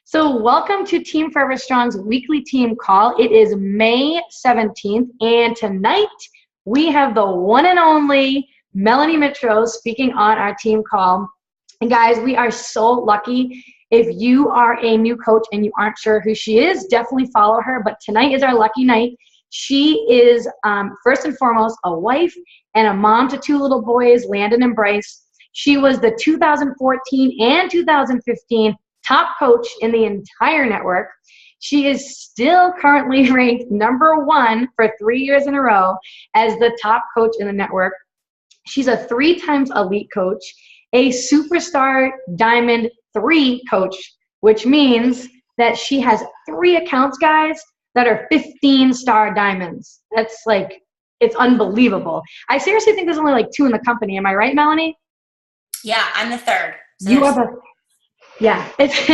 So welcome to Team Forever Strong's weekly team call. It is May 17th, and tonight we have the one and only Melanie Mitro speaking on our team call. And guys, we are so lucky. If you are a new coach and you aren't sure who she is, definitely follow her. But tonight is our lucky night. She is, first and foremost, a wife and a mom to two little boys, Landon and Bryce. She was the 2014 and 2015 top coach in the entire network. She is still currently ranked #1 for 3 years in a row as the top coach in the network. She's a 3 times elite coach, a superstar Diamond 3 coach, which means that she has 3 accounts, guys, that are 15-star diamonds. That's like, it's unbelievable. I seriously think there's only like 2 in the company. Am I right, Melanie? Yeah, I'm the third. So you are the, yeah, it's,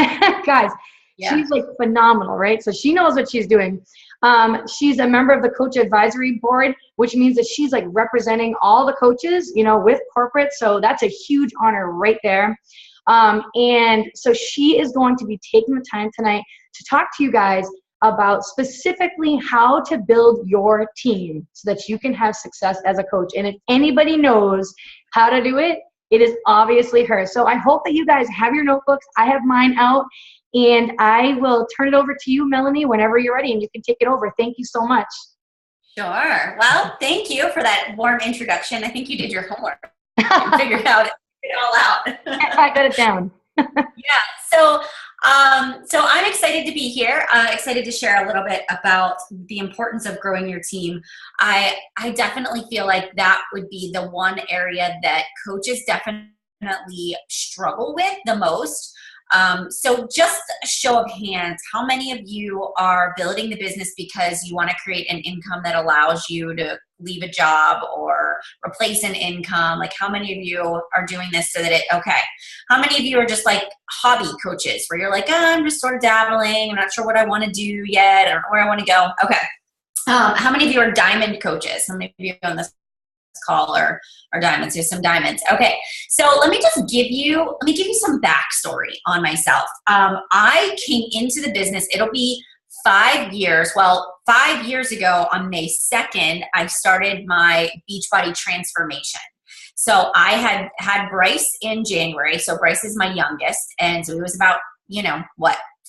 guys, yeah. She's like phenomenal, right? So she knows what she's doing. She's a member of the coach advisory board, which means that she's like representing all the coaches, you know, with corporate. So that's a huge honor right there. And so she is going to be taking the time tonight to talk to you guys about specifically how to build your team so that you can have success as a coach. And if anybody knows how to do it, it is obviously her. So I hope that you guys have your notebooks. I have mine out, and I will turn it over to you, Melanie, whenever you're ready, and you can take it over. Thank you so much. Sure. Well, thank you for that warm introduction. I think you did your homework and figured it all out. I got it down. Yeah. So I'm excited to be here. Excited to share a little bit about the importance of growing your team. I definitely feel like that would be the one area that coaches definitely struggle with the most. So just a show of hands, how many of you are building the business because you want to create an income that allows you to leave a job or replace an income? Like, how many of you are doing this so that how many of you are just like hobby coaches where you're like, I'm just sort of dabbling. I'm not sure what I want to do yet. I don't know where I want to go. Okay. How many of you are diamond coaches? How many of you on this call or diamonds? There's some diamonds. Okay. So let me give you some backstory on myself. I came into the business, it'll be 5 years. Well, 5 years ago on May 2nd, I started my Beachbody transformation. So I had Bryce in January. So Bryce is my youngest. And so he was about,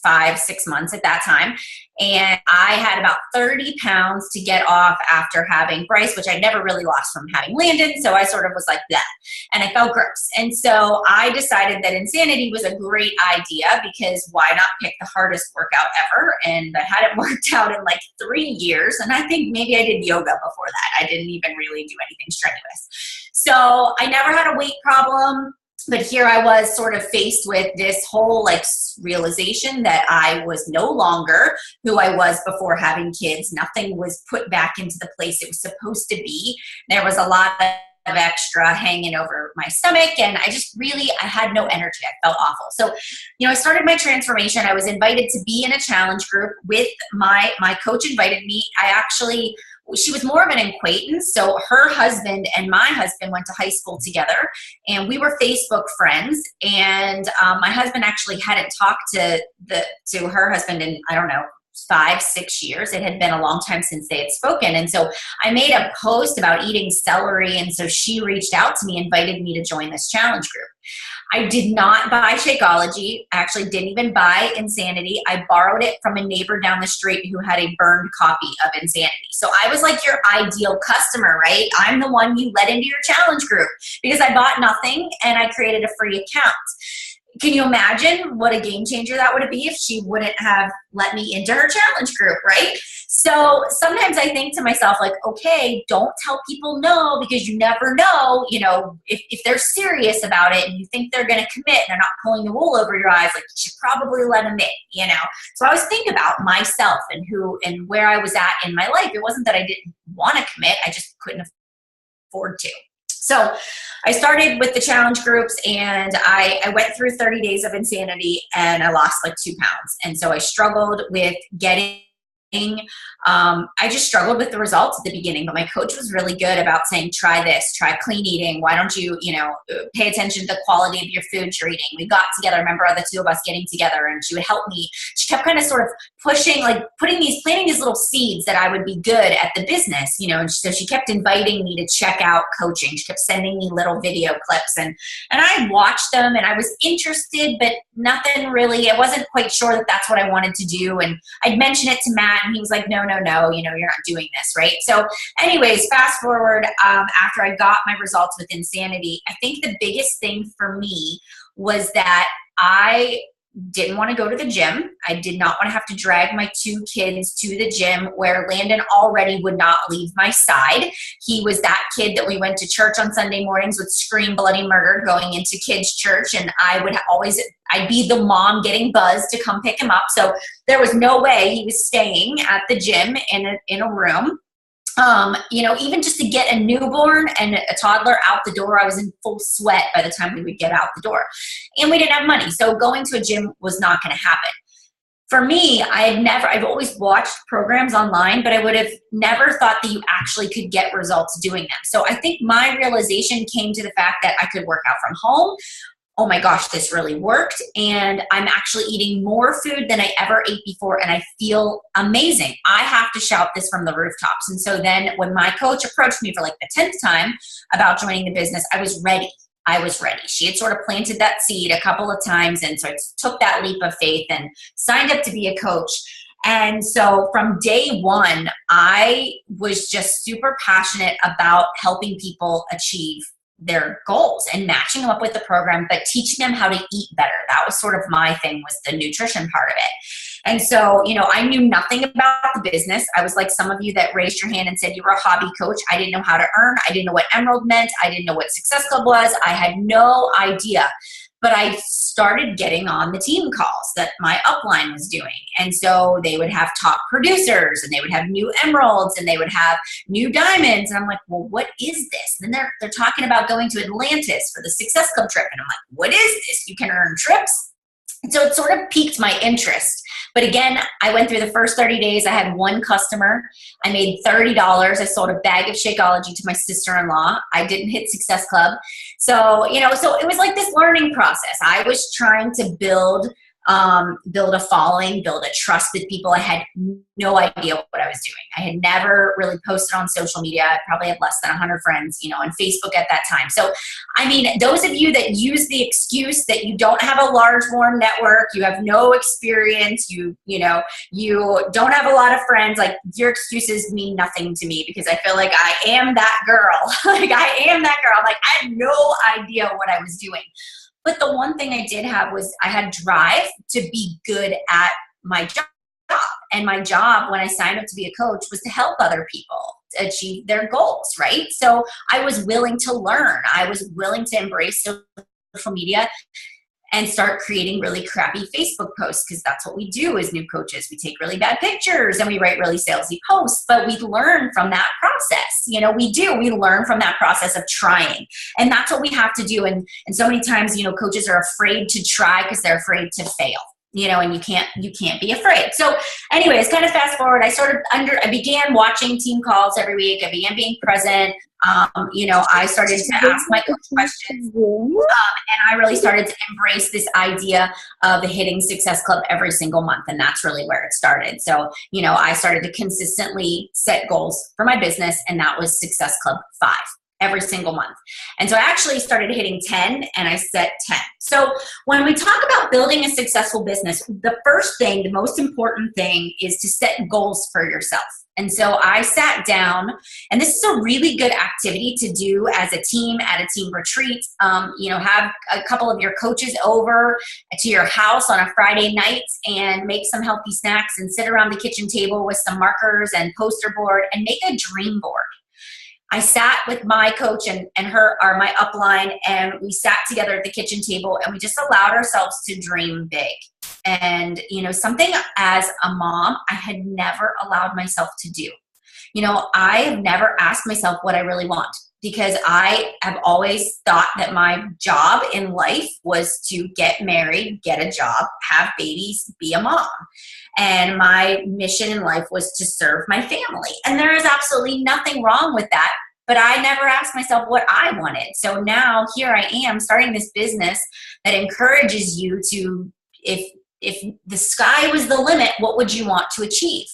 5-6 months at that time. And I had about 30 pounds to get off after having Bryce, which I never really lost from having Landon. So I sort of was like that. And I felt gross. And so I decided that insanity was a great idea because why not pick the hardest workout ever? And I hadn't worked out in like 3 years. And I think maybe I did yoga before that. I didn't even really do anything strenuous. So I never had a weight problem. But here I was sort of faced with this whole like realization that I was no longer who I was before having kids. Nothing was put back into the place it was supposed to be. There was a lot of extra hanging over my stomach, and I had no energy. I felt awful. So, I started my transformation. I was invited to be in a challenge group with my coach invited me. She was more of an acquaintance. So her husband and my husband went to high school together, and we were Facebook friends. And my husband actually hadn't talked to her husband in, I don't know, 5-6 years. It had been a long time since they had spoken. And so I made a post about eating celery. And so she reached out to me, invited me to join this challenge group. I did not buy Shakeology. I actually didn't even buy Insanity. I borrowed it from a neighbor down the street who had a burned copy of Insanity. So I was like your ideal customer, right? I'm the one you let into your challenge group because I bought nothing and I created a free account. Can you imagine what a game changer that would be if she wouldn't have let me into her challenge group, right? So sometimes I think to myself, like, okay, don't tell people no, because you never know, if they're serious about it and you think they're going to commit and they're not pulling the wool over your eyes, like you should probably let them in, So I always think about myself and who and where I was at in my life. It wasn't that I didn't want to commit. I just couldn't afford to. So I started with the challenge groups, and I went through 30 days of insanity, and I lost like 2 pounds. And so I struggled with getting I just struggled with the results at the beginning, but my coach was really good about saying, try this, try clean eating. Why don't you, pay attention to the quality of your food you're eating? We got together. I remember the two of us getting together, and she would help me. She kept kind of sort of pushing, like planting these little seeds that I would be good at the business, and so she kept inviting me to check out coaching. She kept sending me little video clips, and I watched them, and I was interested, but nothing really, I wasn't quite sure that that's what I wanted to do. And I'd mention it to Matt, and he was like, no, you're not doing this, right? So anyways, fast forward, after I got my results with Insanity, I think the biggest thing for me was that I didn't want to go to the gym. I did not want to have to drag my two kids to the gym, where Landon already would not leave my side. He was that kid that we went to church on Sunday mornings would scream bloody murder going into kids' church, and I'd be the mom getting buzzed to come pick him up. So there was no way he was staying at the gym in a room. Even just to get a newborn and a toddler out the door, I was in full sweat by the time we would get out the door. And we didn't have money, so going to a gym was not going to happen. For me, I've always watched programs online, but I would have never thought that you actually could get results doing them. So I think my realization came to the fact that I could work out from home. Oh my gosh, this really worked. And I'm actually eating more food than I ever ate before. And I feel amazing. I have to shout this from the rooftops. And so then when my coach approached me for like the 10th time about joining the business, I was ready. She had sort of planted that seed a couple of times. And so I took that leap of faith and signed up to be a coach. And so from day one, I was just super passionate about helping people achieve their goals and matching them up with the program, but teaching them how to eat better. That was sort of my thing, was the nutrition part of it. And so, I knew nothing about the business. I was like some of you that raised your hand and said you were a hobby coach. I didn't know how to earn. I didn't know what Emerald meant. I didn't know what Success Club was. I had no idea. But I started getting on the team calls that my upline was doing. And so they would have top producers, and they would have new emeralds, and they would have new diamonds. And I'm like, well, what is this? And then they're talking about going to Atlantis for the Success Club trip. And I'm like, what is this? You can earn trips? And so it sort of piqued my interest. But again, I went through the first 30 days. I had one customer. I made $30. I sold a bag of Shakeology to my sister-in-law. I didn't hit Success Club. So, so it was like this learning process. I was trying to build a following, build a trust with people. I had no idea what I was doing. I had never really posted on social media. I probably had less than 100 friends, on Facebook at that time. So, those of you that use the excuse that you don't have a large, warm network, you have no experience, you don't have a lot of friends, like, your excuses mean nothing to me, because I feel like I am that girl. Like, I had no idea what I was doing. But the one thing I did have was I had drive to be good at my job. And my job when I signed up to be a coach was to help other people achieve their goals, right? So I was willing to learn. I was willing to embrace social media and start creating really crappy Facebook posts, because that's what we do as new coaches. We take really bad pictures and we write really salesy posts, but we learn from that process. We learn from that process of trying. And that's what we have to do. And so many times, coaches are afraid to try because they're afraid to fail. And you can't be afraid. So anyways, kind of fast forward, I began watching team calls every week. I began being present. I started to ask my coach questions, and I really started to embrace this idea of hitting Success Club every single month. And that's really where it started. So, I started to consistently set goals for my business, and that was Success Club 5. Every single month. And so I actually started hitting 10, and I set 10. So when we talk about building a successful business, the first thing, the most important thing, is to set goals for yourself. And so I sat down, and this is a really good activity to do as a team at a team retreat. Have a couple of your coaches over to your house on a Friday night and make some healthy snacks and sit around the kitchen table with some markers and poster board and make a dream board. I sat with my coach and my upline, and we sat together at the kitchen table, and we just allowed ourselves to dream big. And, something as a mom, I had never allowed myself to do. I have never asked myself what I really want. because I have always thought that my job in life was to get married, get a job, have babies, be a mom. And my mission in life was to serve my family. And there is absolutely nothing wrong with that. But I never asked myself what I wanted. So now here I am starting this business that encourages you to, if the sky was the limit, what would you want to achieve?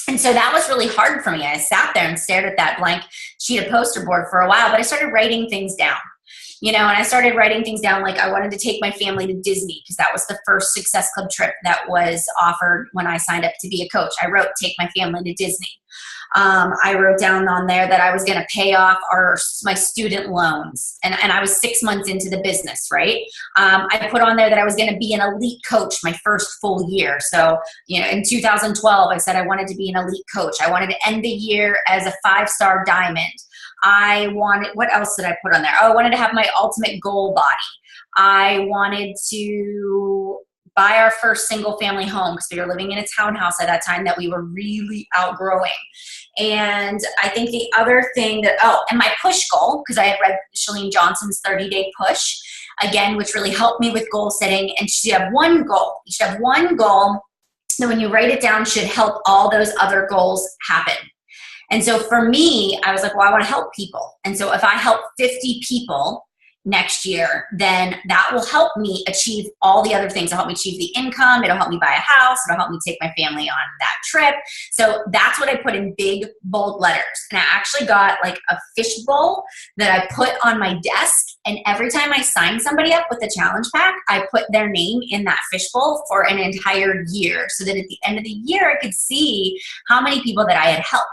And so that was really hard for me. I sat there and stared at that blank sheet of poster board for a while, but I started writing things down. And I started writing things down, like I wanted to take my family to Disney because that was the first Success Club trip that was offered when I signed up to be a coach. I wrote, take my family to Disney. I wrote down on there that I was going to pay off my student loans. And I was 6 months into the business, right? I put on there that I was going to be an elite coach my first full year. So, in 2012, I said I wanted to be an elite coach. I wanted to end the year as a 5-star diamond. What else did I put on there? Oh, I wanted to have my ultimate goal body. I wanted to buy our first single family home because we were living in a townhouse at that time that we were really outgrowing. And I think the other thing and my push goal, because I had read Chalene Johnson's 30-day push, again, which really helped me with goal setting. And you should have one goal. You should have one goal that when you write it down should help all those other goals happen. And so for me, I was like, well, I want to help people. And so if I help 50 people next year, then that will help me achieve all the other things. It'll help me achieve the income. It'll help me buy a house. It'll help me take my family on that trip. So that's what I put in big, bold letters. And I actually got like a fishbowl that I put on my desk. And every time I signed somebody up with a challenge pack, I put their name in that fishbowl for an entire year so that at the end of the year, I could see how many people that I had helped.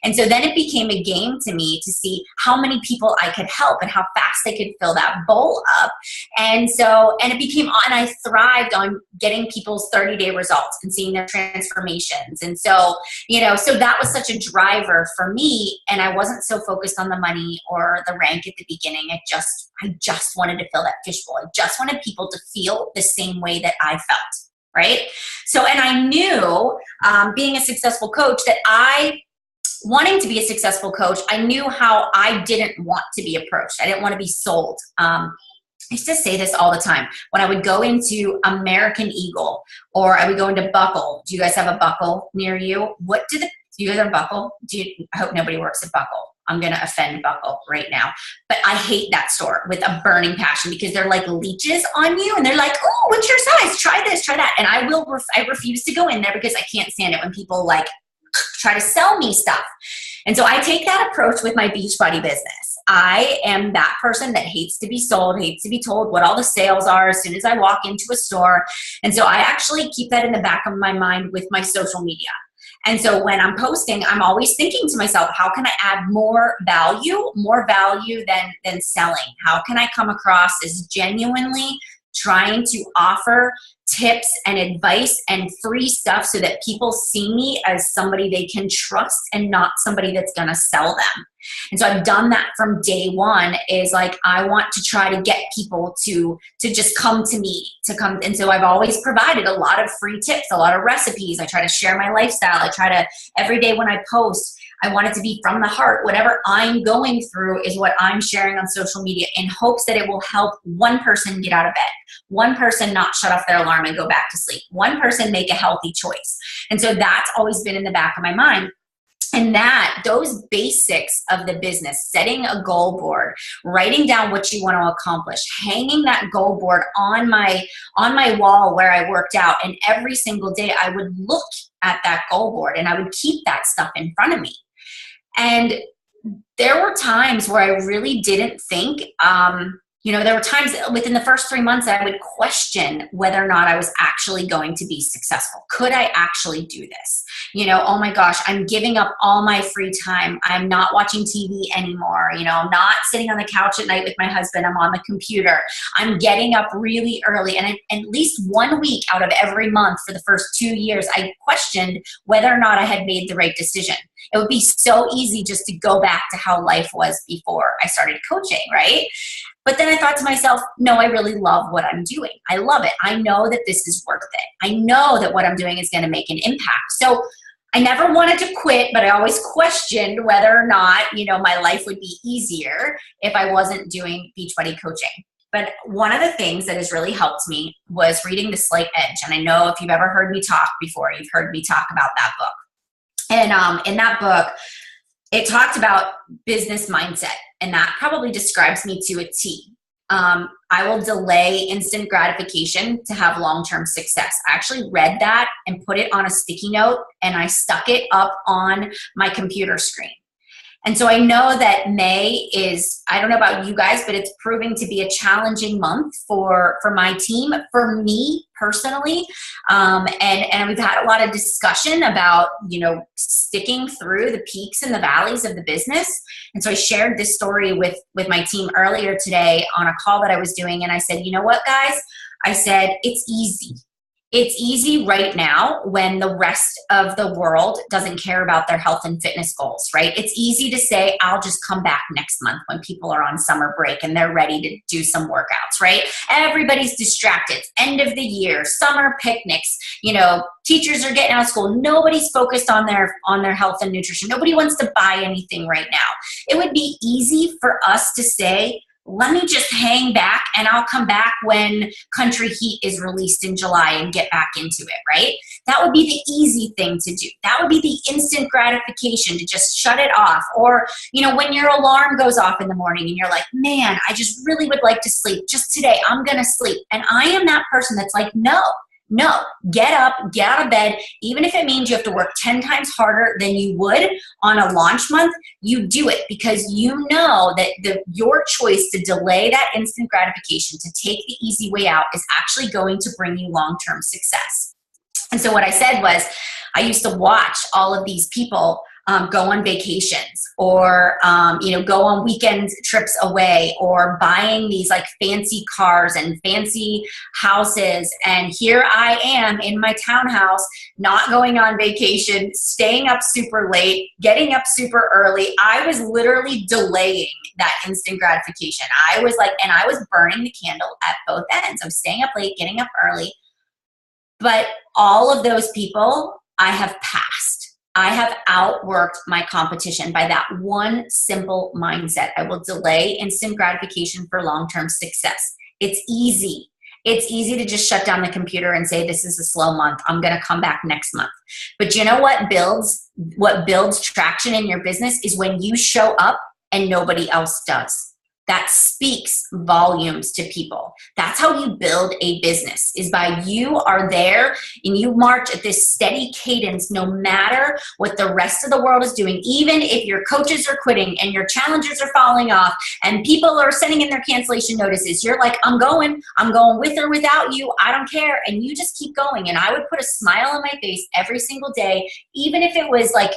And so then it became a game to me to see how many people I could help and how fast they could fill that bowl up. And I thrived on getting people's 30-day results and seeing their transformations. And so, so that was such a driver for me. And I wasn't so focused on the money or the rank at the beginning. I just wanted to fill that fishbowl. I just wanted people to feel the same way that I felt. Right. So, and I knew being a successful coach wanting to be a successful coach, I knew how I didn't want to be approached. I didn't want to be sold. I used to say this all the time. When I would go into American Eagle or I would go into Buckle. Do you guys have a Buckle near you? Do you guys have a Buckle? I hope nobody works at Buckle. I'm going to offend Buckle right now. But I hate that store with a burning passion because they're like leeches on you and they're like, oh, what's your size? Try this, try that. And I refuse to go in there because I can't stand it when people like try to sell me stuff. And so I take that approach with my Beachbody business. I am that person that hates to be sold, hates to be told what all the sales are as soon as I walk into a store. And so I actually keep that in the back of my mind with my social media. And so when I'm posting, I'm always thinking to myself, how can I add more value than selling? How can I come across as genuinely trying to offer tips and advice and free stuff so that people see me as somebody they can trust and not somebody that's going to sell them. And so I've done that from day one, is like, I want to try to get people to just come to me, and so I've always provided a lot of free tips, a lot of recipes. I try to share my lifestyle. I try to, every day when I post, I want it to be from the heart. Whatever I'm going through is what I'm sharing on social media in hopes that it will help one person get out of bed, one person not shut off their alarm and go back to sleep, one person make a healthy choice. And so that's always been in the back of my mind. And those basics of the business, setting a goal board, writing down what you want to accomplish, hanging that goal board on my wall where I worked out, and every single day I would look at that goal board and I would keep that stuff in front of me. And there were times where I really didn't think, there were times within the first 3 months I would question whether or not I was actually going to be successful. Could I actually do this? Oh my gosh, I'm giving up all my free time. I'm not watching TV anymore. I'm not sitting on the couch at night with my husband. I'm on the computer. I'm getting up really early. And at least 1 week out of every month for the first 2 years, I questioned whether or not I had made the right decision. It would be so easy just to go back to how life was before I started coaching, right? But then I thought to myself, no, I really love what I'm doing. I love it. I know that this is worth it. I know that what I'm doing is going to make an impact. So I never wanted to quit, but I always questioned whether or not, my life would be easier if I wasn't doing Beachbody coaching. But one of the things that has really helped me was reading The Slight Edge. And I know if you've ever heard me talk before, you've heard me talk about that book. And in that book, it talked about business mindset, and that probably describes me to a T. I will delay instant gratification to have long-term success. I actually read that and put it on a sticky note, and I stuck it up on my computer screen. And so I know that May is, I don't know about you guys, but it's proving to be a challenging month for my team, for me personally. And we've had a lot of discussion about, sticking through the peaks and the valleys of the business. And so I shared this story with my team earlier today on a call that I was doing. And I said, you know what, guys? I said, it's easy. It's easy right now when the rest of the world doesn't care about their health and fitness goals, right? It's easy to say, I'll just come back next month when people are on summer break and they're ready to do some workouts, right? Everybody's distracted. End of the year, summer picnics, teachers are getting out of school. Nobody's focused on their health and nutrition. Nobody wants to buy anything right now. It would be easy for us to say, let me just hang back and I'll come back when Country Heat is released in July and get back into it, right? That would be the easy thing to do. That would be the instant gratification to just shut it off. Or, when your alarm goes off in the morning and you're like, man, I just really would like to sleep. Just today, I'm going to sleep. And I am that person that's like, no, get up, get out of bed. Even if it means you have to work 10 times harder than you would on a launch month, you do it because you know that your choice to delay that instant gratification, to take the easy way out, is actually going to bring you long-term success. And so what I said was, I used to watch all of these people go on vacations or, go on weekend trips away or buying these like fancy cars and fancy houses. And here I am in my townhouse, not going on vacation, staying up super late, getting up super early. I was literally delaying that instant gratification. I was burning the candle at both ends. I'm staying up late, getting up early. But all of those people I have passed. I have outworked my competition by that one simple mindset. I will delay instant gratification for long-term success. It's easy. It's easy to just shut down the computer and say, this is a slow month. I'm going to come back next month. But you know what builds traction in your business is when you show up and nobody else does. That speaks volumes to people. That's how you build a business, is by you are there and you march at this steady cadence no matter what the rest of the world is doing. Even if your coaches are quitting and your challengers are falling off and people are sending in their cancellation notices, you're like, I'm going with or without you. I don't care. And you just keep going. And I would put a smile on my face every single day, even if it was like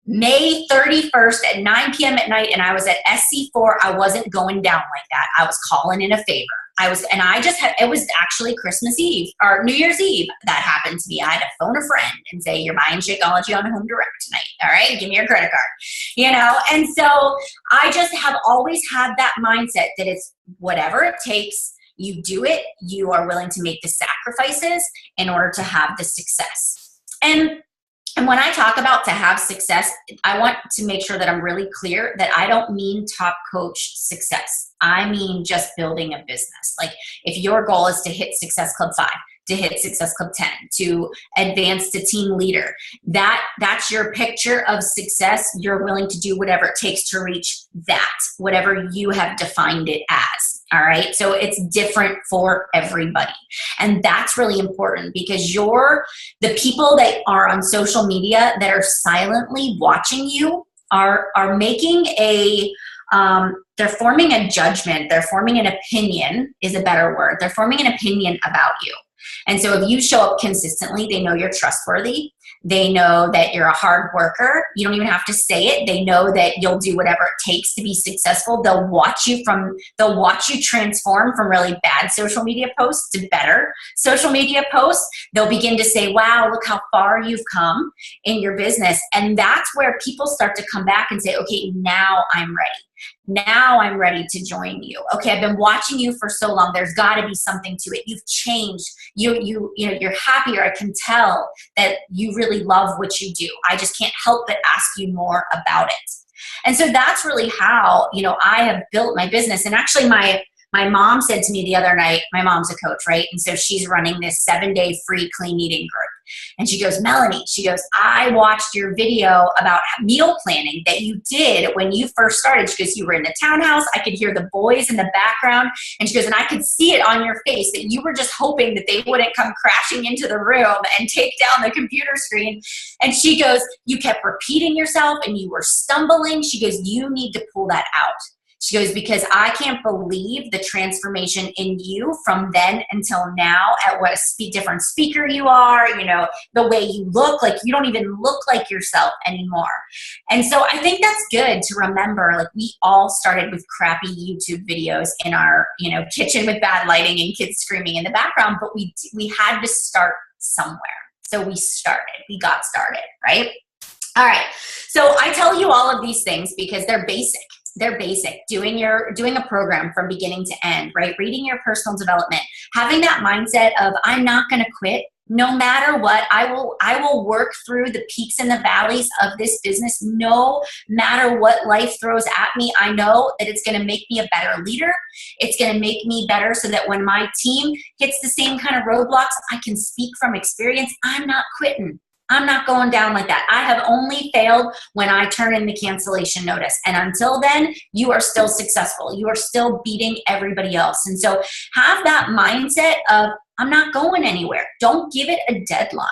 May 31st at 9 p.m. at night and I was at SC4, I wasn't going down like that. I was calling in a favor. It was actually Christmas Eve or New Year's Eve that happened to me. I had to phone a friend and say, you're buying Shakeology on Home Direct tonight. All right, give me your credit card. And so I just have always had that mindset that it's whatever it takes. You do it. You are willing to make the sacrifices in order to have the success. And when I talk about to have success, I want to make sure that I'm really clear that I don't mean top coach success. I mean just building a business. Like if your goal is to hit Success Club 5, to hit Success Club 10, to advance to team leader, that's your picture of success. You're willing to do whatever it takes to reach that, whatever you have defined it as. All right. So it's different for everybody. And that's really important because the people that are on social media that are silently watching you are making they're forming a judgment. They're forming an opinion is a better word. They're forming an opinion about you. And so if you show up consistently, they know you're trustworthy. They know that you're a hard worker. You don't even have to say it. They know that you'll do whatever it takes to be successful. They'll watch you transform from really bad social media posts to better social media posts. They'll begin to say, wow, look how far you've come in your business. And that's where people start to come back and say, okay, now I'm ready. Now I'm ready to join you. Okay, I've been watching you for so long. There's got to be something to it. You've changed. You're happier. I can tell that you really love what you do. I just can't help but ask you more about it. And so that's really how, I have built my business. And actually my mom said to me the other night, my mom's a coach, right? And so she's running this 7-day free clean eating group. And she goes, Melanie, she goes, I watched your video about meal planning that you did when you first started. She goes, you were in the townhouse. I could hear the boys in the background. And she goes, and I could see it on your face that you were just hoping that they wouldn't come crashing into the room and take down the computer screen. And she goes, you kept repeating yourself and you were stumbling. She goes, you need to pull that out. She goes, because I can't believe the transformation in you from then until now, at what a different speaker you are, the way you look, like you don't even look like yourself anymore. And so I think that's good to remember, like we all started with crappy YouTube videos in our, kitchen with bad lighting and kids screaming in the background, but we had to start somewhere. So we got started, right? All right. So I tell you all of these things because they're basic. They're basic. Doing a program from beginning to end, right? Reading your personal development, having that mindset of I'm not going to quit no matter what. I will work through the peaks and the valleys of this business no matter what life throws at me. I know that it's going to make me a better leader. It's going to make me better so that when my team hits the same kind of roadblocks, I can speak from experience. I'm not quitting. I'm not going down like that. I have only failed when I turn in the cancellation notice. And until then, you are still successful. You are still beating everybody else. And so have that mindset of, I'm not going anywhere. Don't give it a deadline.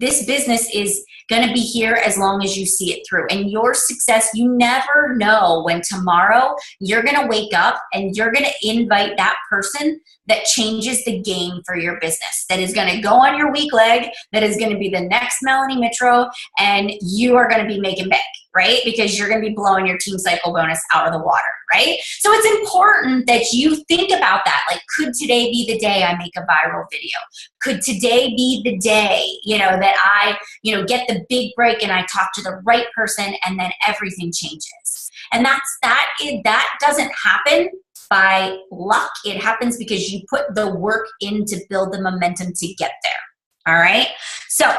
This business is going to be here as long as you see it through. And your success, you never know when tomorrow you're going to wake up and you're going to invite that person that changes the game for your business, that is going to go on your weak leg, that is going to be the next Melanie Mitro, and you are going to be making bank, right? Because you're going to be blowing your team cycle bonus out of the water, right? So it's important that you think about that. Like, could today be the day I make a viral video? Could today be the day, that I, get the big break and I talk to the right person and then everything changes? And that doesn't happen by luck. It happens because you put the work in to build the momentum to get there. All right. So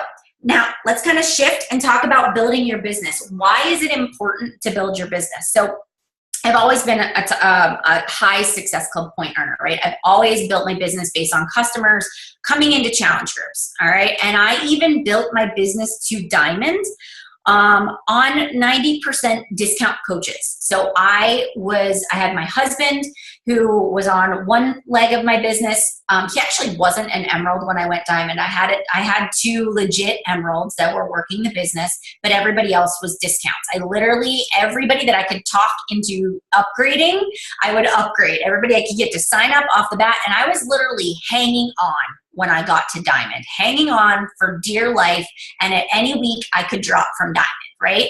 now let's kind of shift and talk about building your business. Why is it important to build your business? So I've always been a high success club point earner, right? I've always built my business based on customers coming into challenge groups. All right. And I even built my business to diamond on 90% discount coaches. So I had my husband who was on one leg of my business. He actually wasn't an emerald when I went diamond. I had 2 legit emeralds that were working the business, but everybody else was discounts. Everybody that I could talk into upgrading, I would upgrade. Everybody I could get to sign up off the bat. And I was literally hanging on when I got to diamond, hanging on for dear life. And at any week I could drop from diamond, right?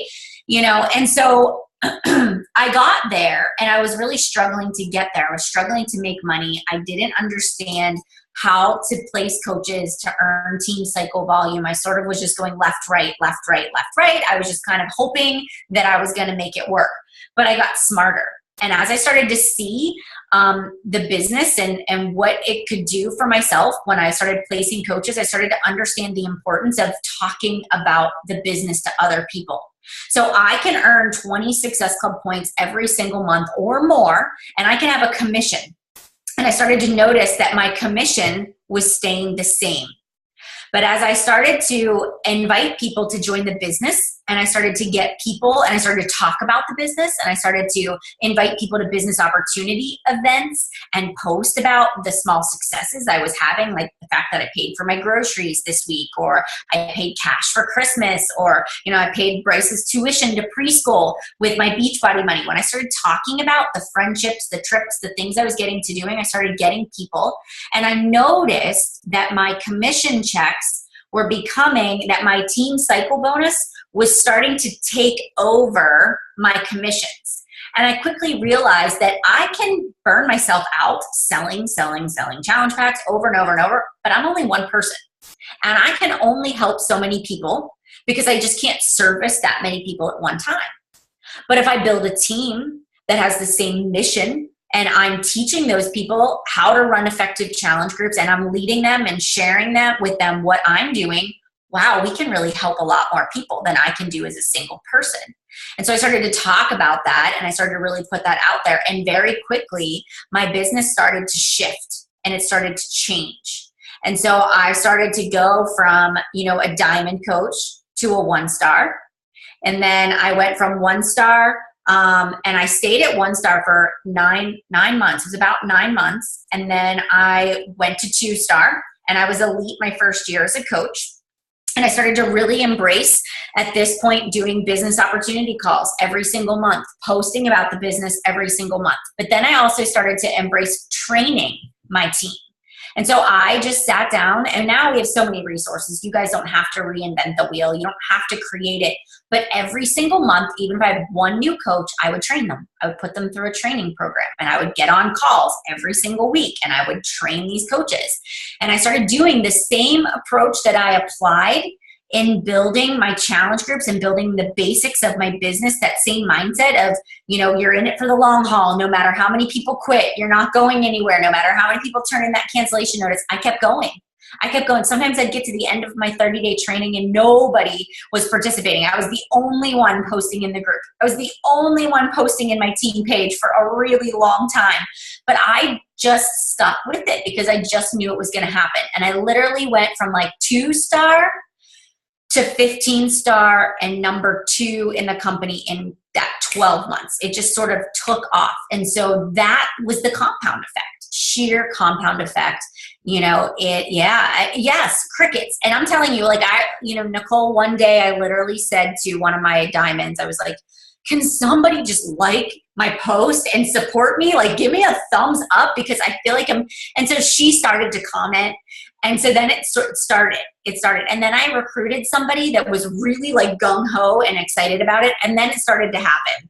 And so I got there and I was really struggling to get there. I was struggling to make money. I didn't understand how to place coaches to earn team cycle volume. I sort of was just going left, right, left, right, left, right. I was just kind of hoping that I was going to make it work, but I got smarter. And as I started to see the business and what it could do for myself, when I started placing coaches, I started to understand the importance of talking about the business to other people. So I can earn 20 Success Club points every single month or more, and I can have a commission. And I started to notice that my commission was staying the same. But as I started to invite people to join the business, and I started to get people, and I started to talk about the business, and I started to invite people to business opportunity events and post about the small successes I was having, like the fact that I paid for my groceries this week, or I paid cash for Christmas, or I paid Bryce's tuition to preschool with my Beachbody money. When I started talking about the friendships, the trips, the things I was getting to doing, I started getting people, and I noticed that my commission checks were becoming, that my team cycle bonus was starting to take over my commissions. And I quickly realized that I can burn myself out selling challenge packs over and over and over, but I'm only one person. And I can only help so many people because I just can't service that many people at one time. But if I build a team that has the same mission, and I'm teaching those people how to run effective challenge groups, and I'm leading them and sharing that with them what I'm doing, wow, we can really help a lot more people than I can do as a single person. And so I started to talk about that, and I started to really put that out there. And very quickly, my business started to shift and it started to change. And so I started to go from, a diamond coach to a 1-star. And then I went from 1-star, and I stayed at 1-star for nine months. It was about 9 months. And then I went to 2-star, and I was elite my first year as a coach. And I started to really embrace, at this point, doing business opportunity calls every single month, posting about the business every single month. But then I also started to embrace training my team. And so I just sat down, and now we have so many resources. You guys don't have to reinvent the wheel. You don't have to create it. But every single month, even if I had one new coach, I would train them. I would put them through a training program, and I would get on calls every single week, and I would train these coaches. And I started doing the same approach that I applied in building my challenge groups and building the basics of my business, that same mindset of, you're in it for the long haul. No matter how many people quit, you're not going anywhere. No matter how many people turn in that cancellation notice, I kept going. Sometimes I'd get to the end of my 30-day training and nobody was participating. I was the only one posting in the group. I was the only one posting in my team page for a really long time. But I just stuck with it because I just knew it was going to happen. And I literally went from like 2-star to 15-star and number 2 in the company in that 12 months. It just sort of took off. And so that was the compound effect, sheer compound effect. Yes, crickets. And I'm telling you, Nicole, one day I literally said to one of my diamonds, I was like, can somebody just like my post and support me? Like, give me a thumbs up, because I feel like and so she started to comment. And so then it started. And then I recruited somebody that was really like gung-ho and excited about it. And then it started to happen.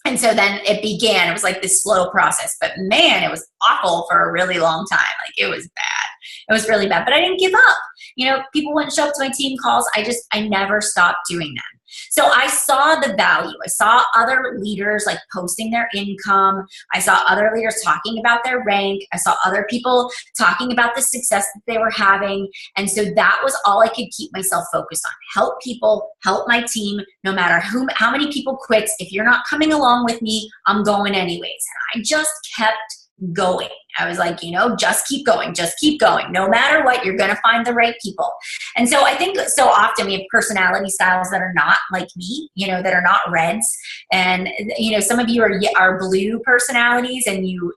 And so then it began. It was like this slow process. But man, it was awful for a really long time. Like, it was bad. It was really bad. But I didn't give up. People wouldn't show up to my team calls. I never stopped doing them. So I saw the value. I saw other leaders like posting their income. I saw other leaders talking about their rank. I saw other people talking about the success that they were having. And so that was all I could keep myself focused on. Help people, help my team, no matter how many people quit. If you're not coming along with me, I'm going anyways. And I just kept going. I was like, just keep going, just keep going. No matter what, you're going to find the right people. And so I think so often we have personality styles that are not like me, that are not reds. And, some of you are blue personalities, and you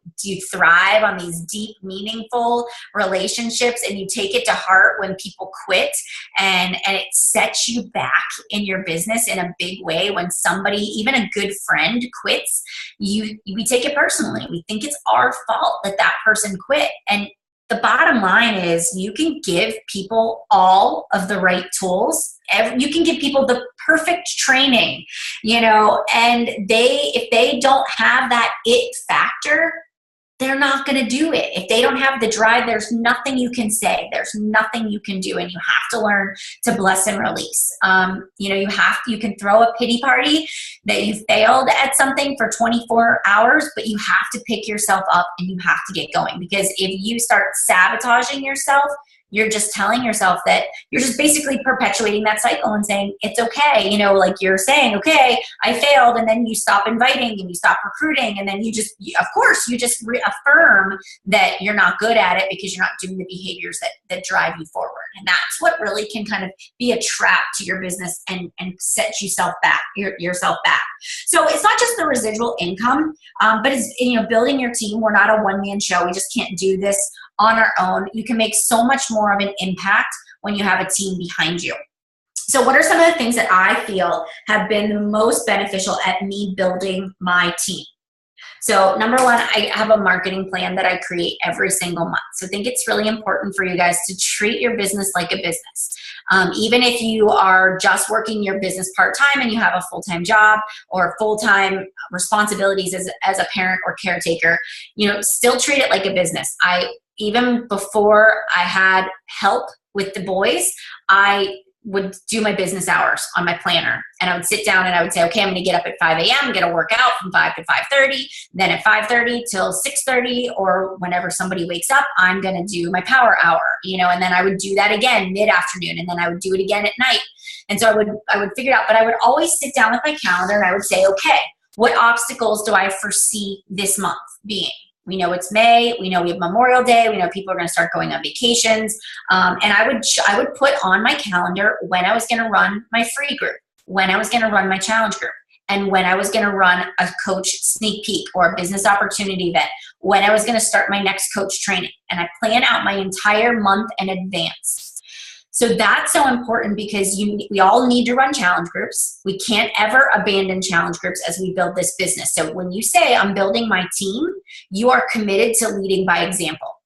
thrive on these deep, meaningful relationships, and you take it to heart when people quit, and it sets you back in your business in a big way. When somebody, even a good friend, quits, we take it personally. We think it's our fault that person quit. And the bottom line is, you can give people all of the right tools. You can give people the perfect training, and if they don't have that it factor, they're not going to do it. If they don't have the drive, there's nothing you can say. There's nothing you can do. And you have to learn to bless and release. You can throw a pity party that you failed at something for 24 hours, but you have to pick yourself up and you have to get going. Because if you start sabotaging yourself, you're just telling yourself that you're just basically perpetuating that cycle and saying, it's okay. Like you're saying, okay, I failed. And then you stop inviting and you stop recruiting. And then you just reaffirm that you're not good at it because you're not doing the behaviors that drive you forward. And that's what really can kind of be a trap to your business and set yourself back. So it's not just the residual income, but it's, building your team. We're not a one-man show. We just can't do this on our own. You can make so much more of an impact when you have a team behind you. So what are some of the things that I feel have been the most beneficial at me building my team? So number one, I have a marketing plan that I create every single month. So I think it's really important for you guys to treat your business like a business. Even if you are just working your business part-time and you have a full-time job or full-time responsibilities as a parent or caretaker, still treat it like a business. Even before I had help with the boys, I would do my business hours on my planner, and I would sit down and I would say, okay, I'm going to get up at 5 a.m. I'm going to work out from 5 to 5:30. Then at 5:30 till 6:30, or whenever somebody wakes up, I'm going to do my power hour, and then I would do that again mid-afternoon, and then I would do it again at night. And so I would figure it out, but I would always sit down with my calendar and I would say, okay, what obstacles do I foresee this month being? We know it's May. We know we have Memorial Day. We know people are going to start going on vacations. And I would put on my calendar when I was going to run my free group, when I was going to run my challenge group, and when I was going to run a coach sneak peek or a business opportunity event, when I was going to start my next coach training. And I plan out my entire month in advance. So that's so important because we all need to run challenge groups. We can't ever abandon challenge groups as we build this business. So when you say I'm building my team, you are committed to leading by example.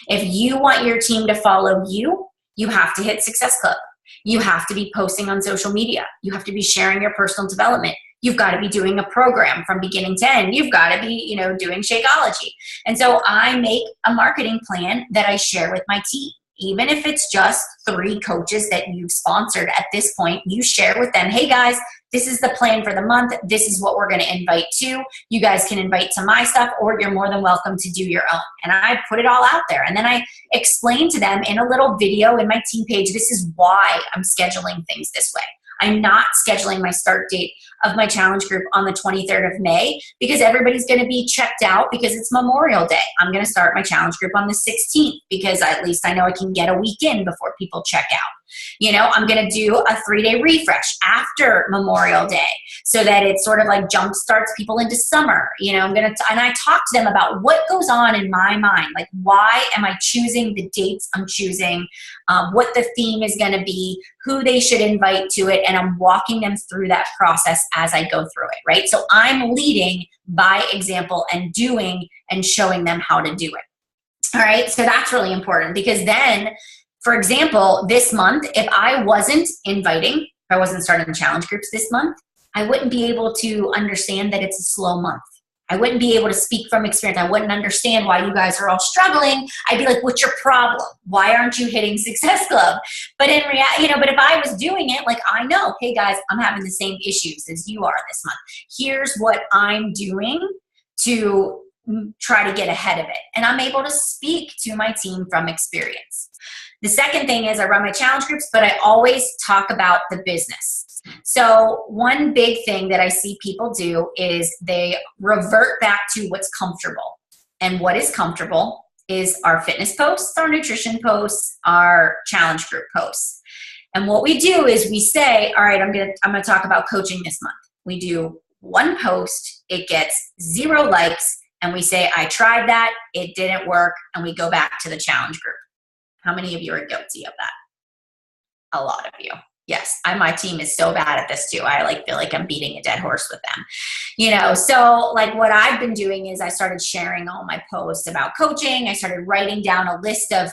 If you want your team to follow you, you have to hit Success Club. You have to be posting on social media. You have to be sharing your personal development. You've got to be doing a program from beginning to end. You've got to be, doing Shakeology. And so I make a marketing plan that I share with my team. Even if it's just 3 coaches that you've sponsored at this point, you share with them, hey guys, this is the plan for the month. This is what we're going to invite to. You guys can invite to my stuff, or you're more than welcome to do your own. And I put it all out there. And then I explain to them in a little video in my team page, this is why I'm scheduling things this way. I'm not scheduling my start date of my challenge group on the 23rd of May because everybody's going to be checked out because it's Memorial Day. I'm going to start my challenge group on the 16th because at least I know I can get a week in before people check out. I'm going to do a 3-day refresh after Memorial Day so that it sort of like jump starts people into summer. And I talk to them about what goes on in my mind. Like, why am I choosing the dates I'm choosing, what the theme is going to be, who they should invite to it. And I'm walking them through that process as I go through it, right? So I'm leading by example and doing and showing them how to do it. All right. So that's really important because then, for example, this month, if I wasn't starting challenge groups this month, I wouldn't be able to understand that it's a slow month. I wouldn't be able to speak from experience. I wouldn't understand why you guys are all struggling. I'd be like, what's your problem? Why aren't you hitting Success Club? But in reality, but if I was doing it, like I know, hey guys, I'm having the same issues as you are this month. Here's what I'm doing to try to get ahead of it. And I'm able to speak to my team from experience. The second thing is I run my challenge groups, but I always talk about the business. So one big thing that I see people do is they revert back to what's comfortable. And what is comfortable is our fitness posts, our nutrition posts, our challenge group posts. And what we do is we say, all right, I'm going to talk about coaching this month. We do one post, it gets 0 likes, and we say, I tried that, it didn't work, and we go back to the challenge group. How many of you are guilty of that? A lot of you. Yes, my team is so bad at this too. I feel like I'm beating a dead horse with them. So like what I've been doing is I started sharing all my posts about coaching. I started writing down a list of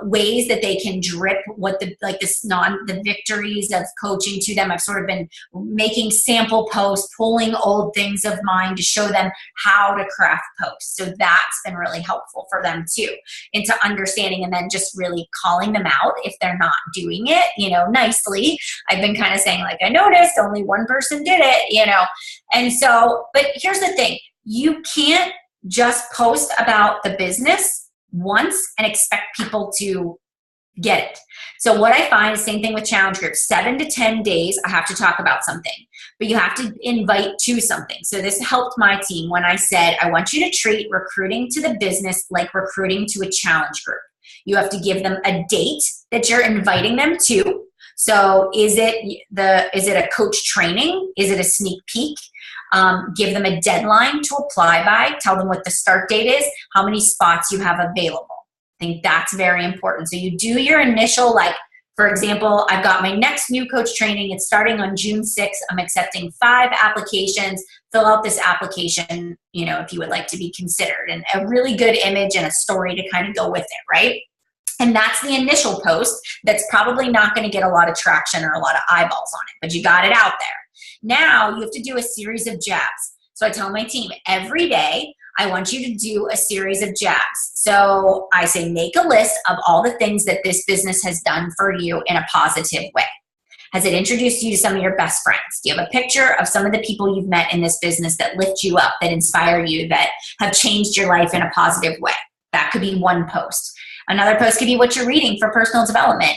ways that they can drip the victories of coaching to them. I've sort of been making sample posts, pulling old things of mine to show them how to craft posts. So that's been really helpful for them too, into understanding and then just really calling them out if they're not doing it, nicely. I've been kind of saying like, I noticed only one person did it, And so, but here's the thing, you can't just post about the business once and expect people to get it. So what I find is same thing with challenge groups, 7 to 10 days, I have to talk about something, but you have to invite to something. So this helped my team when I said, I want you to treat recruiting to the business like recruiting to a challenge group. You have to give them a date that you're inviting them to. So is it a coach training? Is it a sneak peek? Give them a deadline to apply by. Tell them what the start date is, how many spots you have available. I think that's very important. So you do your initial, for example, I've got my next new coach training. It's starting on June 6th. I'm accepting 5 applications. Fill out this application, if you would like to be considered. And a really good image and a story to kind of go with it, right? And that's the initial post that's probably not going to get a lot of traction or a lot of eyeballs on it, but you got it out there. Now you have to do a series of jabs. So I tell my team every day, I want you to do a series of jabs. So I say, make a list of all the things that this business has done for you in a positive way. Has it introduced you to some of your best friends? Do you have a picture of some of the people you've met in this business that lift you up, that inspire you, that have changed your life in a positive way? That could be one post. Another post could be what you're reading for personal development.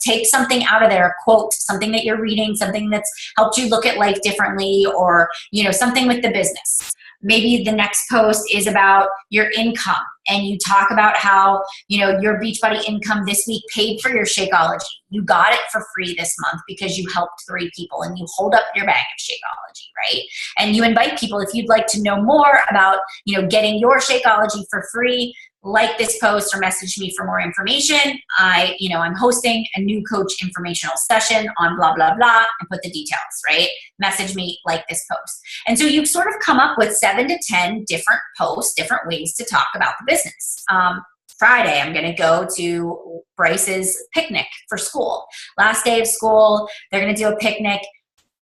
Take something out of there, a quote, something that you're reading, something that's helped you look at life differently, or, something with the business. Maybe the next post is about your income, and you talk about how, your Beachbody income this week paid for your Shakeology. You got it for free this month because you helped 3 people, and you hold up your bag of Shakeology, right? And you invite people, if you'd like to know more about, getting your Shakeology for free, like this post or message me for more information. I'm hosting a new coach informational session on blah, blah, blah, and put the details, right? Message me, like this post. And so you sort of come up with 7 to 10 different posts, different ways to talk about the business. Friday, I'm going to go to Bryce's picnic for school. Last day of school, they're going to do a picnic.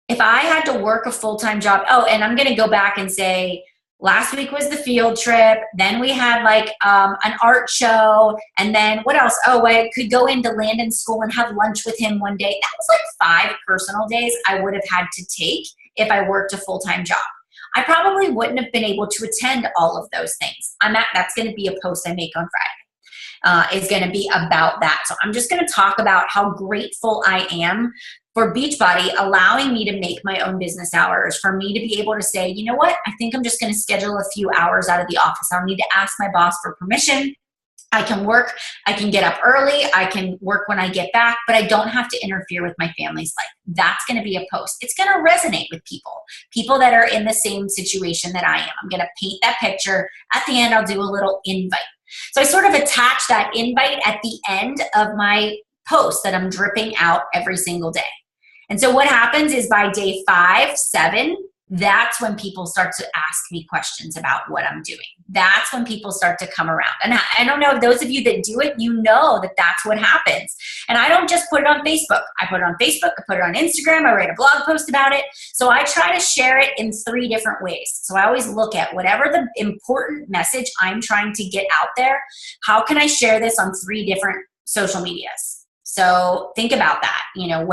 If I had to work a full-time job, and I'm going to go back and say, last week was the field trip. Then we had an art show. And then what else? I could go into Landon's school and have lunch with him one day. That was 5 personal days I would have had to take if I worked a full-time job. I probably wouldn't have been able to attend all of those things. That's going to be a post I make on Friday. Is going to be about that. So I'm just going to talk about how grateful I am for Beachbody allowing me to make my own business hours, for me to be able to say, you know what, I think I'm just going to schedule a few hours out of the office. I'll need to ask my boss for permission. I can work, I can get up early, I can work when I get back, but I don't have to interfere with my family's life. That's going to be a post. It's going to resonate with people that are in the same situation that I am. I'm going to paint that picture. At the end, I'll do a little invite. So I sort of attach that invite at the end of my post that I'm dripping out every single day. And so what happens is by day 5, 7, that's when people start to ask me questions about what I'm doing. That's when people start to come around. And I don't know, those of you that do it, you know that that's what happens. And I don't just put it on Facebook. I put it on Facebook, I put it on Instagram, I write a blog post about it. So I try to share it in 3 different ways. So I always look at whatever the important message I'm trying to get out there, how can I share this on 3 different social medias? So think about that.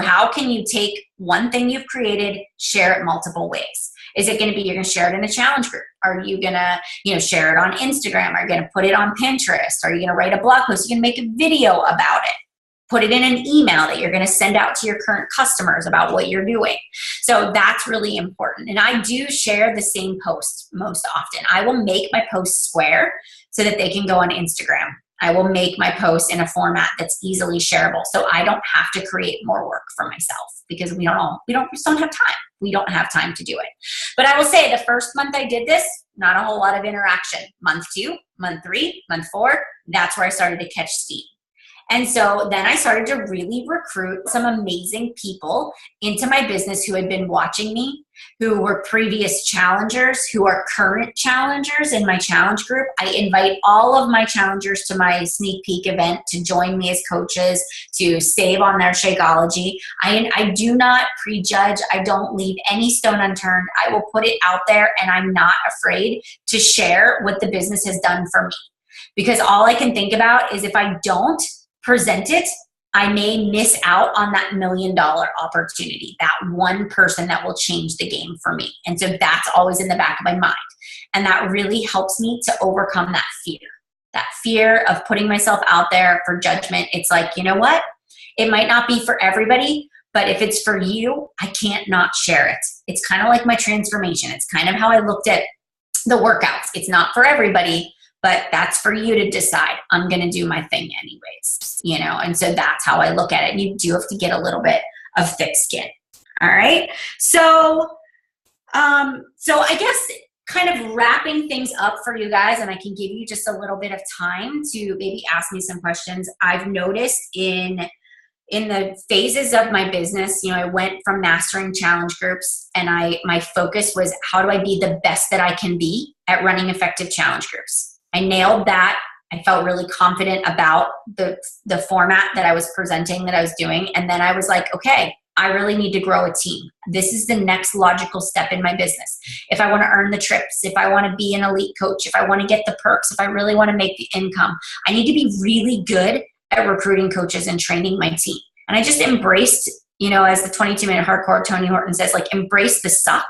How can you take one thing you've created, share it multiple ways? Is it going to be, you're going to share it in a challenge group? Are you going to, share it on Instagram? Are you going to put it on Pinterest? Are you going to write a blog post? You're going to make a video about it. Put it in an email that you're going to send out to your current customers about what you're doing. So that's really important. And I do share the same post most often. I will make my posts square so that they can go on Instagram. I will make my posts in a format that's easily shareable, so I don't have to create more work for myself, because we just don't have time. We don't have time to do it. But I will say the first month I did this, not a whole lot of interaction. Month 2, month 3, month 4, that's where I started to catch steam. And so then I started to really recruit some amazing people into my business who had been watching me, who were previous challengers, who are current challengers in my challenge group. I invite all of my challengers to my sneak peek event to join me as coaches, to save on their Shakeology. I do not prejudge. I don't leave any stone unturned. I will put it out there, and I'm not afraid to share what the business has done for me. Because all I can think about is if I don't present it, I may miss out on that $1 million opportunity, that one person that will change the game for me. And so that's always in the back of my mind. And that really helps me to overcome that fear of putting myself out there for judgment. It's like, you know what? It might not be for everybody, but if it's for you, I can't not share it. It's kind of like my transformation. It's kind of how I looked at the workouts. It's not for everybody, but that's for you to decide. I'm going to do my thing anyways, and so that's how I look at it. You do have to get a little bit of thick skin. All right. So I guess kind of wrapping things up for you guys, and I can give you just a little bit of time to maybe ask me some questions. I've noticed in the phases of my business, I went from mastering challenge groups, and my focus was, how do I be the best that I can be at running effective challenge groups? I nailed that. I felt really confident about the format that I was presenting, that I was doing. And then I was like, okay, I really need to grow a team. This is the next logical step in my business. If I want to earn the trips, if I want to be an elite coach, if I want to get the perks, if I really want to make the income, I need to be really good at recruiting coaches and training my team. And I just embraced you know, as the 22-minute hardcore Tony Horton says, like, embrace the suck.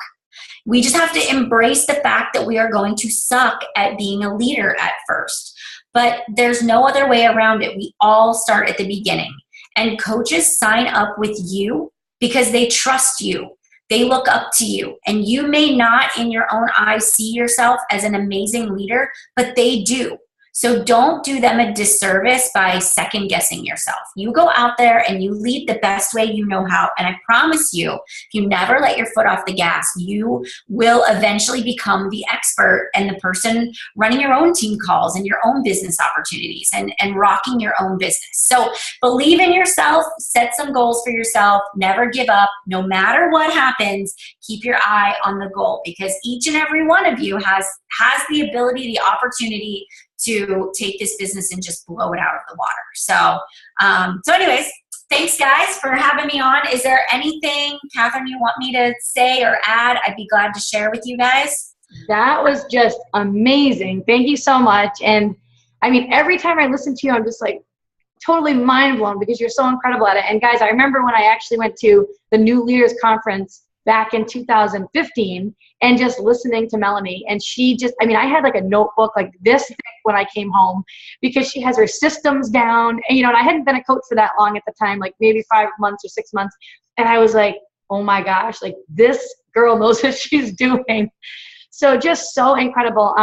We just have to embrace the fact that we are going to suck at being a leader at first. But there's no other way around it. We all start at the beginning. And coaches sign up with you because they trust you. They look up to you. And you may not in your own eyes see yourself as an amazing leader, but they do. So don't do them a disservice by second guessing yourself. You go out there and you lead the best way you know how. And I promise you, if you never let your foot off the gas, you will eventually become the expert and the person running your own team calls and your own business opportunities and rocking your own business. So believe in yourself, set some goals for yourself, never give up. No matter what happens, keep your eye on the goal, because each and every one of you has the ability, the opportunity to take this business and just blow it out of the water. So anyways, thanks guys for having me on. Is there anything, Catherine, you want me to say or add? I'd be glad to share with you guys. That was just amazing. Thank you so much. And I mean, every time I listen to you, I'm just like totally mind blown because you're so incredible at it. And guys, I remember when I actually went to the New Leaders Conference back in 2015 and just listening to Melanie, and she just, I mean, I had like a notebook like this thick when I came home because she has her systems down, and, you know, and I hadn't been a coach for that long at the time, like maybe 5 months or 6 months. And I was like, oh my gosh, like this girl knows what she's doing. So just so incredible.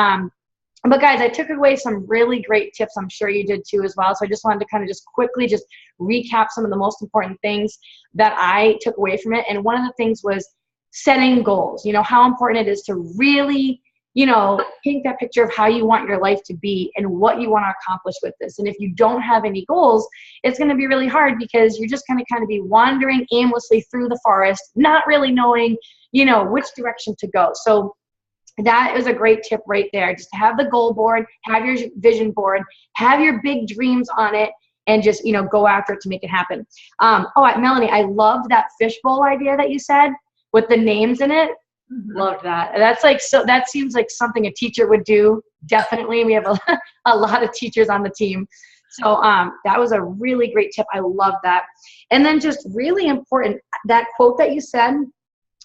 But guys, I took away some really great tips. I'm sure you did too as well. So I just wanted to kind of just quickly just recap some of the most important things that I took away from it. And one of the things was setting goals. You know, how important it is to really, you know, paint that picture of how you want your life to be and what you want to accomplish with this. And if you don't have any goals, it's going to be really hard because you're just going to kind of be wandering aimlessly through the forest, not really knowing, you know, which direction to go. So that is a great tip right there. Just have the goal board, have your vision board, have your big dreams on it, and just, you know, go after it to make it happen. Melanie, I loved that fishbowl idea that you said with the names in it. Mm-hmm. Loved that. That's like, so that seems like something a teacher would do. Definitely. We have a lot of teachers on the team. So that was a really great tip. I love that. And then just really important, that quote that you said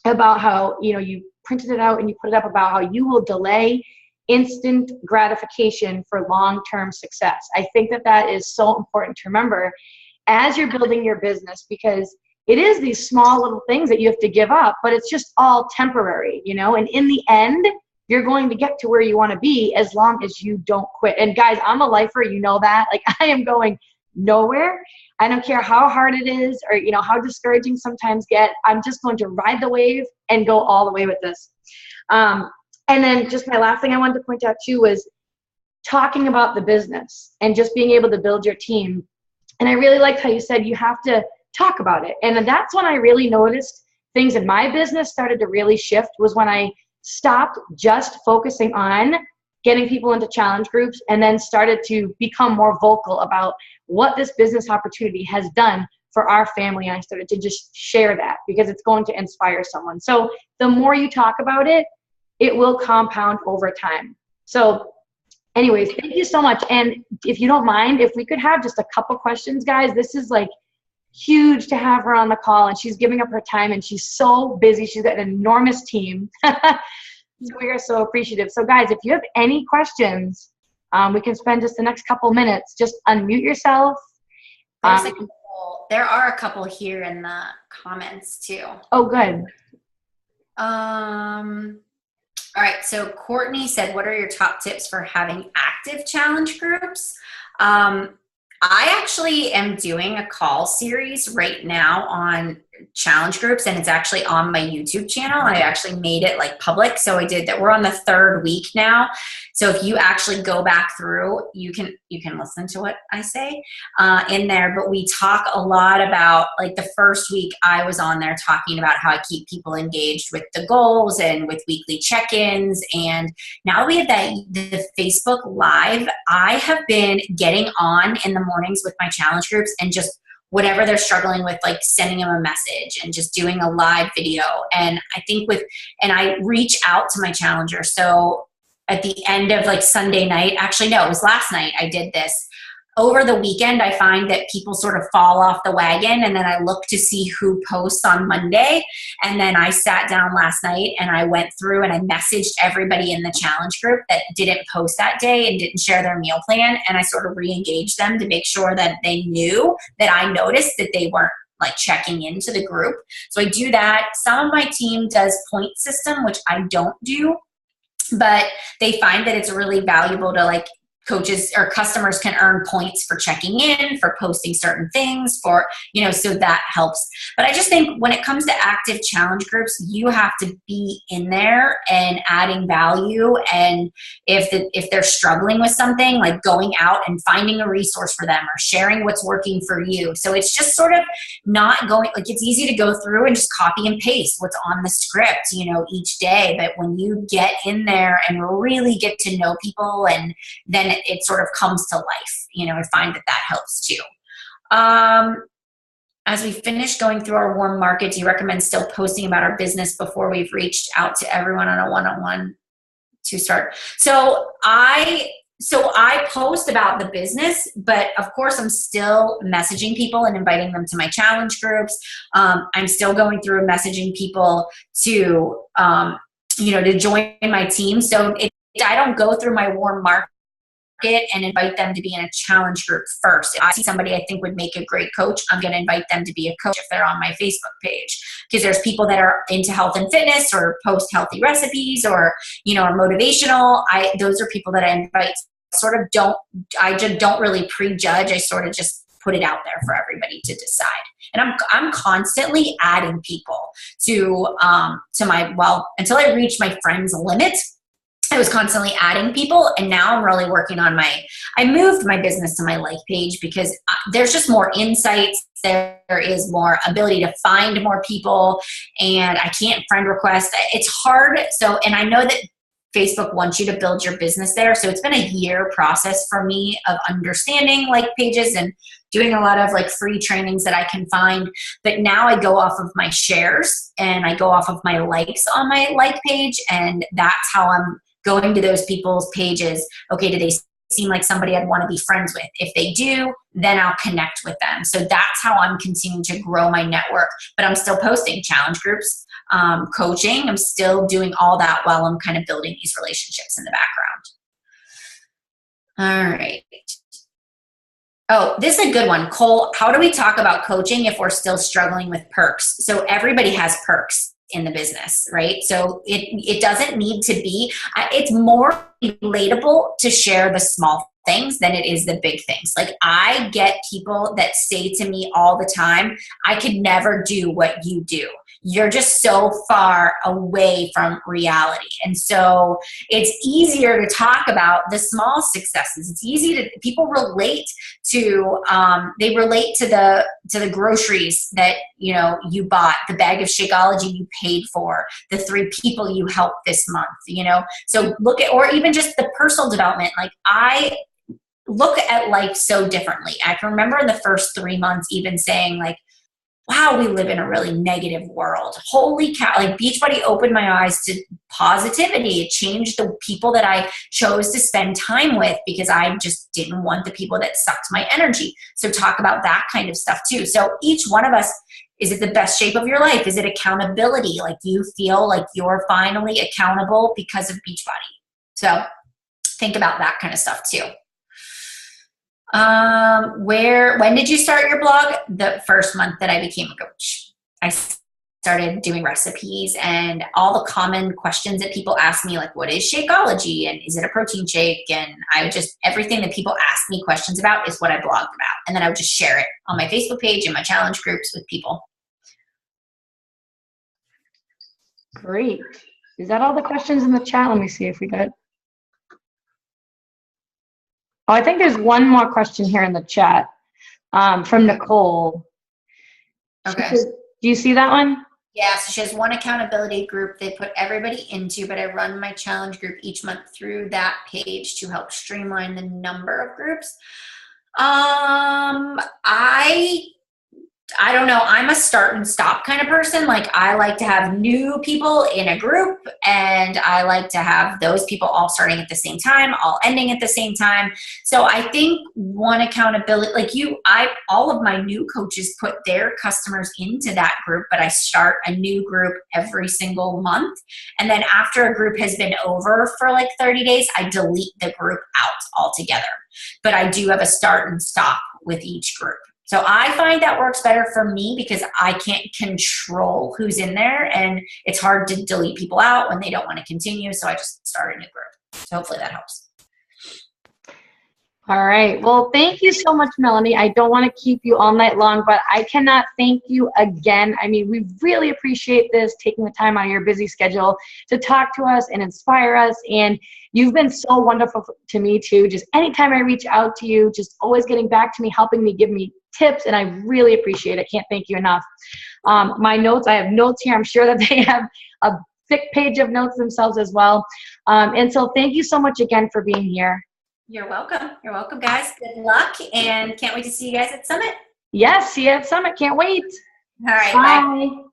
about how, you know, you printed it out and you put it up about how you will delay instant gratification for long-term success. I think that that is so important to remember as you're building your business, because it is these small little things that you have to give up, but it's just all temporary, you know, and in the end, you're going to get to where you want to be as long as you don't quit. And guys, I'm a lifer, you know that. Like, I am going nowhere. I don't care how hard it is or, you know, how discouraging sometimes get. I'm just going to ride the wave and go all the way with this. And then just my last thing I wanted to point out too was talking about the business and just being able to build your team. And I really liked how you said you have to talk about it. And that's when I really noticed things in my business started to really shift, was when I stopped just focusing on getting people into challenge groups and then started to become more vocal about what this business opportunity has done for our family. And I started to just share that because it's going to inspire someone. So the more you talk about it, it will compound over time. So anyways, thank you so much. And if you don't mind, if we could have just a couple questions, guys. This is like huge to have her on the call, and she's giving up her time and she's so busy. She's got an enormous team. So we are so appreciative. So guys, if you have any questions, we can spend just the next couple minutes. Just unmute yourself. There are a couple here in the comments too. Oh, good. All right. So Courtney said, what are your top tips for having active challenge groups? I actually am doing a call series right now on challenge groups, and it's actually on my YouTube channel. I actually made it like public. So I did that. We're on the 3rd week now. So if you actually go back through, you can listen to what I say in there. But we talk a lot about, like, the first week I was on there talking about how I keep people engaged with the goals and with weekly check-ins. And now we have the Facebook Live. I have been getting on in the mornings with my challenge groups and just whatever they're struggling with, like sending them a message and just doing a live video. And I think and I reach out to my challenger. So at the end of like Sunday night, actually, no, it was last night I did this. over the weekend, I find that people sort of fall off the wagon, and then I look to see who posts on Monday. And then I sat down last night and I went through and I messaged everybody in the challenge group that didn't post that day and didn't share their meal plan. And I sort of re-engaged them to make sure that they knew that I noticed that they weren't like checking into the group. So I do that. Some of my team does point system, which I don't do, but they find that it's really valuable to like coaches or customers can earn points for checking in, for posting certain things, for, you know, so that helps. But I just think when it comes to active challenge groups, you have to be in there and adding value. And if they're struggling with something, like going out and finding a resource for them or sharing what's working for you. So it's just sort of not going, like it's easy to go through and just copy and paste what's on the script, you know, each day. But when you get in there and really get to know people, and then it sort of comes to life, you know, I find that that helps too. As we finish going through our warm market, do you recommend still posting about our business before we've reached out to everyone on a one-on-one to start? So I post about the business, but of course I'm still messaging people and inviting them to my challenge groups. I'm still going through and messaging people to, you know, to join my team. So I don't go through my warm market and invite them to be in a challenge group first. If I see somebody I think would make a great coach, I'm going to invite them to be a coach if they're on my Facebook page, because there's people that are into health and fitness or post healthy recipes or, you know, are motivational. Those are people that I invite. I just don't really prejudge. I sort of just put it out there for everybody to decide. And I'm constantly adding people to my, well, until I reach my friends limit, I was constantly adding people, and now I'm really working on I moved my business to my life page because there's just more insights. There is more ability to find more people, and I can't friend request. It's hard. So, and I know that Facebook wants you to build your business there. So it's been a year process for me of understanding like pages and doing a lot of like free trainings that I can find. But now I go off of my shares and I go off of my likes on my like page. And that's how I'm going to those people's pages. Okay, do they seem like somebody I'd want to be friends with? If they do, then I'll connect with them. So that's how I'm continuing to grow my network. But I'm still posting challenge groups, coaching. I'm still doing all that while I'm kind of building these relationships in the background. All right. Oh, this is a good one. Cole, how do we talk about coaching if we're still struggling with perks? So everybody has perks in the business, right? So it doesn't need to be, it's more relatable to share the small things than it is the big things. Like I get people that say to me all the time, I could never do what you do. You're just so far away from reality. And so it's easier to talk about the small successes. It's easy to, people relate to, they relate to the groceries that, you know, you bought, the bag of Shakeology you paid for, the 3 people you helped this month, you know? So look at, or even just the personal development. Like I look at life so differently. I can remember in the first 3 months even saying like, wow, we live in a really negative world. Holy cow, like Beachbody opened my eyes to positivity. It changed the people that I chose to spend time with because I just didn't want the people that sucked my energy. So talk about that kind of stuff too. So each one of us, is it the best shape of your life? Is it accountability? Like you feel like you're finally accountable because of Beachbody. So think about that kind of stuff too. When did you start your blog? The first month that I became a coach. I started doing recipes and all the common questions that people ask me, like what is Shakeology and is it a protein shake? And everything that people ask me questions about is what I blogged about. And then I would just share it on my Facebook page and my challenge groups with people. Great. Is that all the questions in the chat? Let me see if we got. Oh, I think there's one more question here in the chat from Nicole. Okay. Says, do you see that one? Yeah, so she has one accountability group they put everybody into, but I run my challenge group each month through that page to help streamline the number of groups. I I don't know. I'm a start and stop kind of person. Like I like to have new people in a group, and I like to have those people all starting at the same time, all ending at the same time. So I think one accountability, like all of my new coaches put their customers into that group, but I start a new group every single month. And then after a group has been over for like 30 days, I delete the group out altogether. But I do have a start and stop with each group. So I find that works better for me because I can't control who's in there, and it's hard to delete people out when they don't want to continue. So I just start a new group. So hopefully that helps. All right. Well, thank you so much, Melanie. I don't want to keep you all night long, but I cannot thank you again. I mean, we really appreciate this, taking the time out of your busy schedule to talk to us and inspire us. And you've been so wonderful to me too. Just anytime I reach out to you, just always getting back to me, helping me, give me tips, and I really appreciate it. Can't thank you enough. My notes, I have notes here. I'm sure that they have a thick page of notes themselves as well. And so thank you so much again for being here. You're welcome. You're welcome, guys. Good luck, and can't wait to see you guys at Summit. Yes, see you at Summit. Can't wait. All right. Bye. Bye.